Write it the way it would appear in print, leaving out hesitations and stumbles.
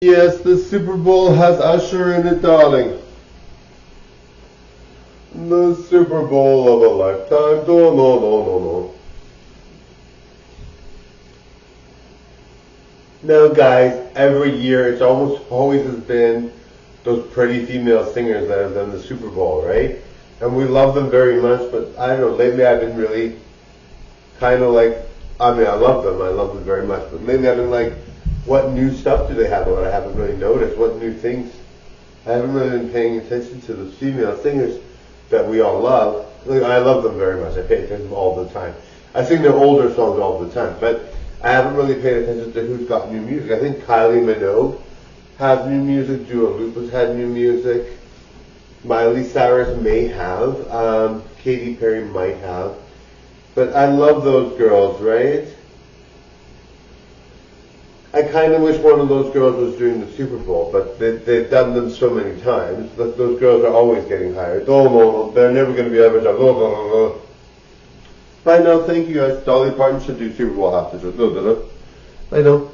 Yes, the Super Bowl has Usher in it, darling. The Super Bowl of a lifetime. No, no, no, no, no. No, guys, every year it's almost always has been those pretty female singers that have done the Super Bowl, right? And we love them very much, but I don't know, lately I've been really kind of like, I mean, I love them very much, but lately I've been like, what new stuff do they have that I haven't really noticed? What new things? I haven't really been paying attention to the female singers that we all love. Like, I love them very much. I pay attention all the time. I sing their older songs all the time, but I haven't really paid attention to who's got new music. I think Kylie Minogue has new music. Dua Lipa's had new music. Miley Cyrus may have. Katy Perry might have. But I love those girls, right? I kind of wish one of those girls was doing the Super Bowl, but they've done them so many times that those girls are always getting hired. Oh no, they're never going to be advertised. Oh, no, no, no. I know, thank you guys. Dolly Parton should do Super Bowl half the show. I know.